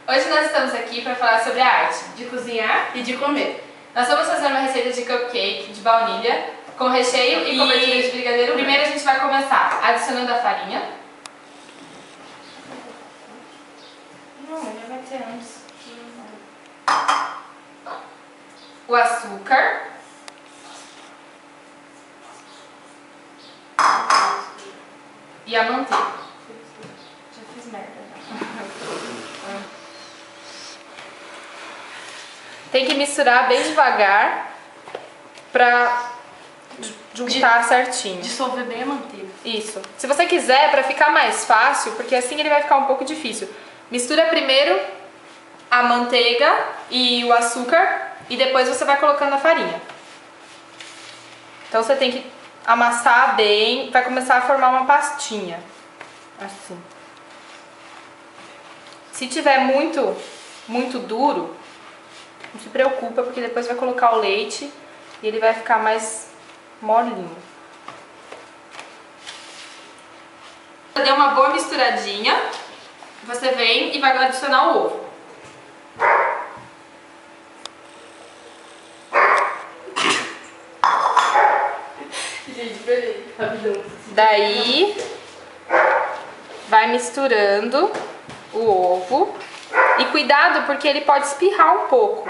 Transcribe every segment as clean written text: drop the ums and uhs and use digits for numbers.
Hoje nós estamos aqui para falar sobre a arte de cozinhar e de comer. Nós vamos fazer uma receita de cupcake de baunilha com recheio e cobertura de brigadeiro. Primeiro a gente vai começar adicionando a farinha. Não, já vai ter antes. O açúcar. E a manteiga. Já fiz merda. Tem que misturar bem devagar pra juntar certinho. Dissolver bem a manteiga. Isso. Se você quiser, pra ficar mais fácil, porque assim ele vai ficar um pouco difícil, mistura primeiro a manteiga e o açúcar e depois você vai colocando a farinha. Então você tem que amassar bem, vai começar a formar uma pastinha. Assim. Se tiver muito duro, não se preocupa, porque depois vai colocar o leite e ele vai ficar mais molinho. Deu uma boa misturadinha, você vem e vai adicionar o ovo. Gente, peraí, rapidão. Daí, vai misturando o ovo. E cuidado, porque ele pode espirrar um pouco.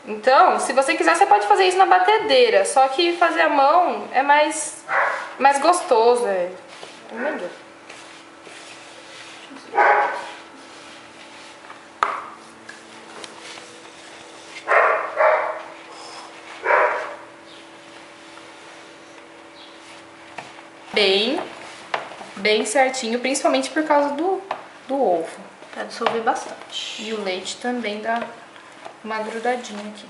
Então, se você quiser, você pode fazer isso na batedeira. Só que fazer à mão é mais gostoso. É melhor. Bem certinho, principalmente por causa do ovo. Pra dissolver bastante. E o leite também dá uma grudadinha aqui.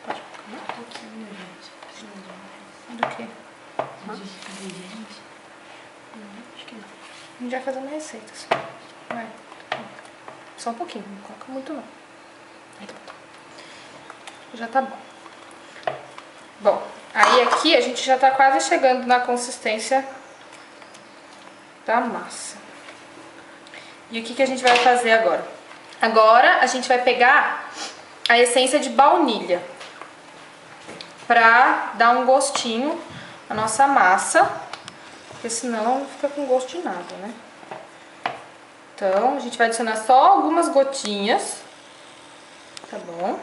Pode colocar um pouquinho, gente. Do que? Ingrediente? Acho que não. A gente vai fazendo receitas. Vai. Só um pouquinho, não coloca muito não. Aí tá bom. Já tá bom. Bom, aí aqui a gente já tá quase chegando na consistência da massa. E o que a gente vai fazer agora? Agora a gente vai pegar a essência de baunilha pra dar um gostinho na nossa massa, porque senão não fica com gosto de nada, né? Então a gente vai adicionar só algumas gotinhas, tá bom?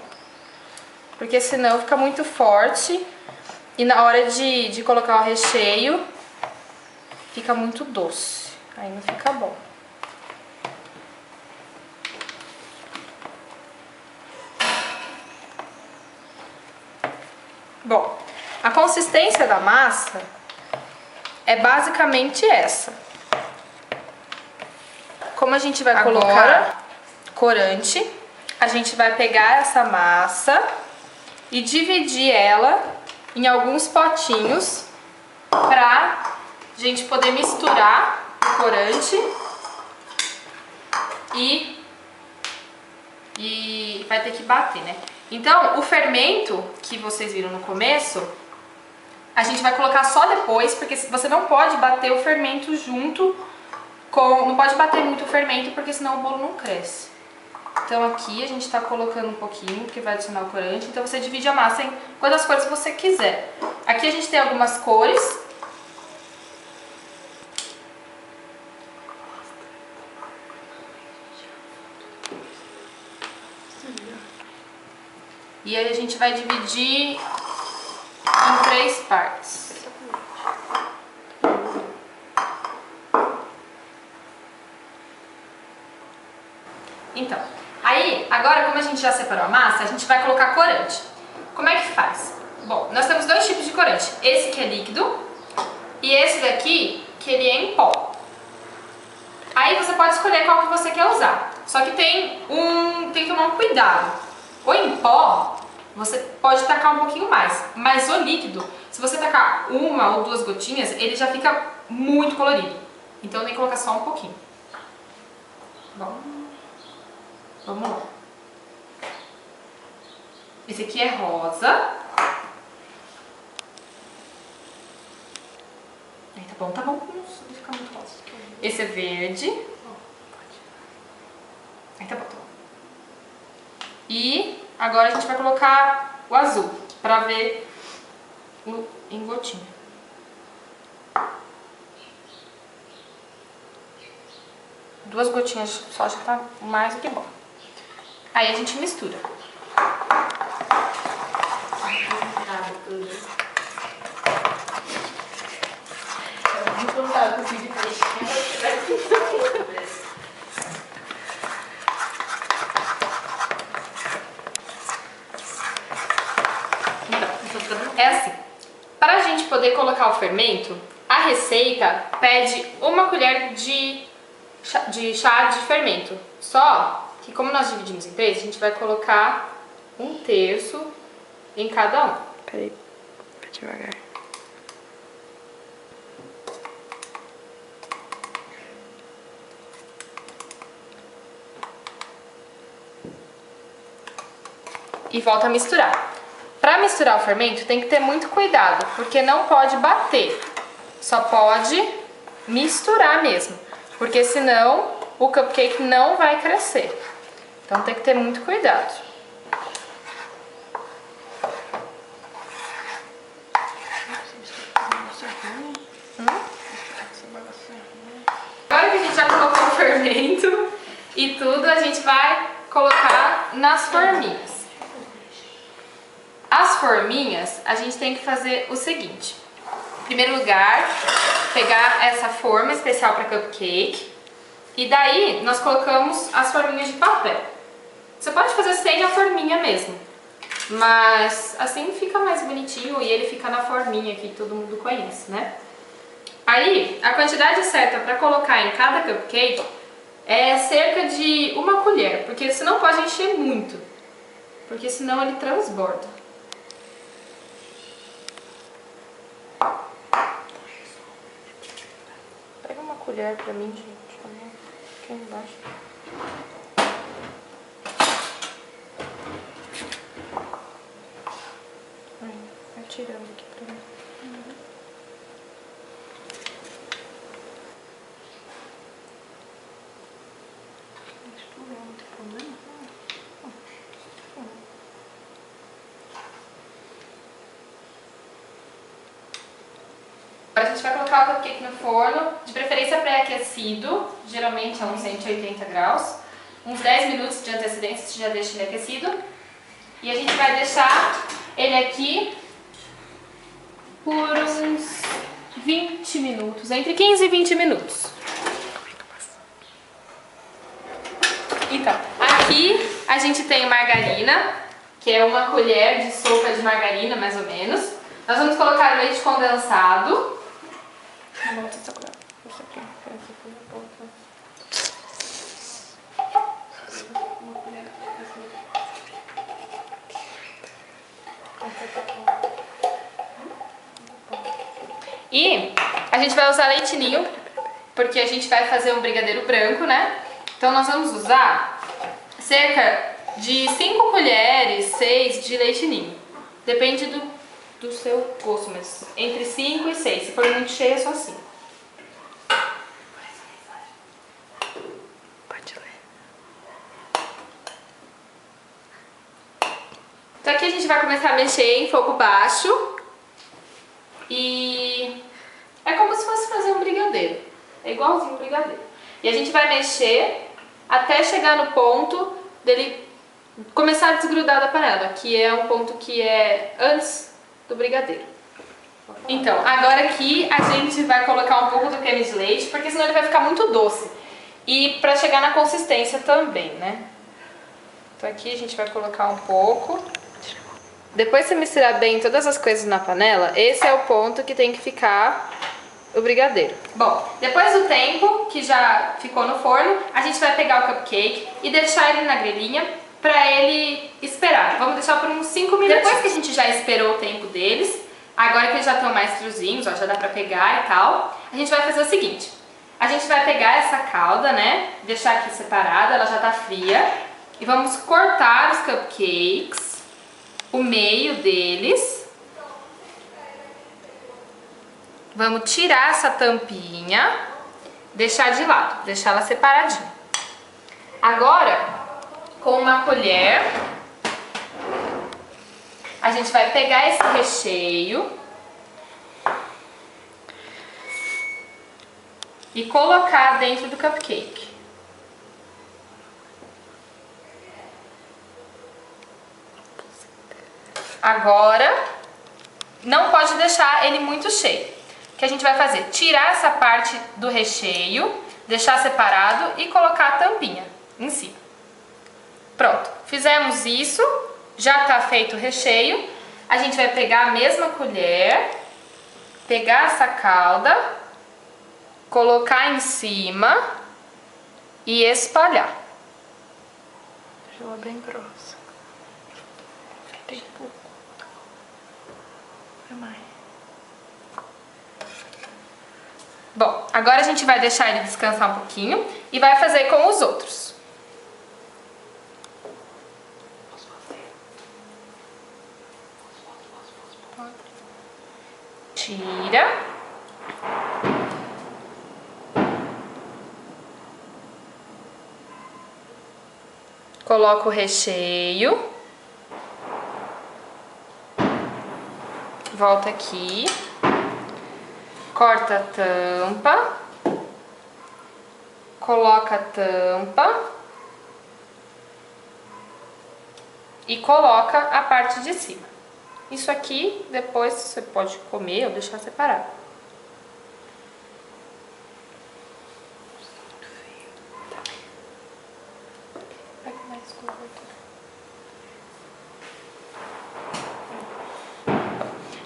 Porque senão fica muito forte e na hora de colocar o recheio fica muito doce, aí não fica bom. Bom, a consistência da massa é basicamente essa. Como a gente vai colocar corante, a gente vai pegar essa massa e dividir ela em alguns potinhos pra gente poder misturar o corante e vai ter que bater, né? Então, o fermento que vocês viram no começo, a gente vai colocar só depois, porque você não pode bater o fermento junto com... Não pode bater muito o fermento, porque senão o bolo não cresce. Então aqui a gente tá colocando um pouquinho, porque vai adicionar o corante. Então você divide a massa em quantas cores você quiser. Aqui a gente tem algumas cores. E aí a gente vai dividir em 3 partes. Então, aí, agora como a gente já separou a massa, a gente vai colocar corante. Como é que faz? Bom, nós temos 2 tipos de corante. Esse que é líquido e esse daqui que ele é em pó. Aí você pode escolher qual que você quer usar. Só que tem que tomar um cuidado. O em pó, você pode tacar um pouquinho mais, mas o líquido, se você tacar 1 ou 2 gotinhas, ele já fica muito colorido. Então tem que colocar só um pouquinho. Bom, vamos lá. Esse aqui é rosa. Aí, tá bom, tá bom. Não fica muito rosa. Esse é verde. E agora a gente vai colocar o azul, pra ver em gotinha. Duas gotinhas só já tá mais do que bom. Aí a gente mistura. É assim, para a gente poder colocar o fermento, a receita pede 1 colher de chá de fermento. Só que como nós dividimos em 3, a gente vai colocar 1/3 em cada um. Peraí, vai devagar. E volta a misturar. Para misturar o fermento tem que ter muito cuidado, porque não pode bater, só pode misturar mesmo, porque senão o cupcake não vai crescer. Então tem que ter muito cuidado. Agora que a gente já colocou o fermento e tudo, a gente vai colocar nas forminhas. As forminhas, a gente tem que fazer o seguinte. Em primeiro lugar, pegar essa forma especial para cupcake. E daí, nós colocamos as forminhas de papel. Você pode fazer sem a forminha mesmo. Mas assim fica mais bonitinho e ele fica na forminha que todo mundo conhece, né? Aí, a quantidade certa para colocar em cada cupcake é cerca de 1 colher. Porque senão pode encher muito. Porque senão ele transborda. Pega uma colher pra mim, gente. Aqui embaixo. Vai tirando aqui pra mim. Não tem problema. Agora a gente vai colocar o cupcake no forno, de preferência pré-aquecido, geralmente a uns 180 graus. Uns 10 minutos de antecedência, você já deixa ele aquecido. E a gente vai deixar ele aqui por uns 20 minutos, entre 15 e 20 minutos. Então, aqui a gente tem margarina, que é 1 colher de sopa de margarina, mais ou menos. Nós vamos colocar o leite condensado. E a gente vai usar leite ninho, porque a gente vai fazer um brigadeiro branco, né? Então nós vamos usar cerca de 5 colheres, 6 de leite ninho. Depende do seu gosto, mas entre 5 e 6. Se for muito cheia, é só 5. Pode ler. Então aqui a gente vai começar a mexer em fogo baixo. E é como se fosse fazer um brigadeiro. É igualzinho um brigadeiro. E a gente vai mexer até chegar no ponto dele começar a desgrudar da panela, que é um ponto que é antes do brigadeiro. Então, agora aqui a gente vai colocar um pouco do creme de leite, porque senão ele vai ficar muito doce. E pra chegar na consistência também, né? Então aqui a gente vai colocar um pouco. Depois que você misturar bem todas as coisas na panela, esse é o ponto que tem que ficar o brigadeiro. Bom, depois do tempo que já ficou no forno, a gente vai pegar o cupcake e deixar ele na grelhinha pra ele esperar. Vamos deixar por uns 5 minutos. Depois que a gente já esperou o tempo deles, agora que eles já estão mais friozinhos, ó, já dá pra pegar e tal, a gente vai fazer o seguinte. A gente vai pegar essa calda, né, deixar aqui separada, ela já tá fria, e vamos cortar os cupcakes, o meio deles. Vamos tirar essa tampinha, deixar de lado, deixar ela separadinha. Agora, com uma colher, a gente vai pegar esse recheio e colocar dentro do cupcake. Agora, não pode deixar ele muito cheio. O que a gente vai fazer? Tirar essa parte do recheio, deixar separado e colocar a tampinha em cima. Pronto, fizemos isso, já está feito o recheio. A gente vai pegar a mesma colher, pegar essa calda, colocar em cima e espalhar. Deixa ela bem grossa. Tem pouco. Vai mais. Bom, agora a gente vai deixar ele descansar um pouquinho e vai fazer com os outros. Tira. Coloca o recheio. Volta aqui. Corta a tampa. Coloca a tampa. E coloca a parte de cima. Isso aqui, depois você pode comer ou deixar separado.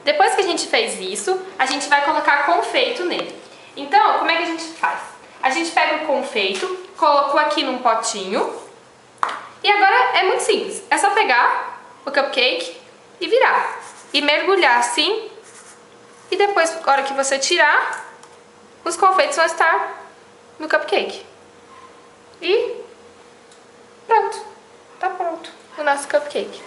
Depois que a gente fez isso, a gente vai colocar confeito nele. Então, como é que a gente faz? A gente pega o confeito, colocou aqui num potinho. E agora é muito simples. É só pegar o cupcake e virar. E mergulhar assim. E depois, na hora que você tirar, os confeitos vão estar no cupcake. E pronto. Tá pronto o nosso cupcake.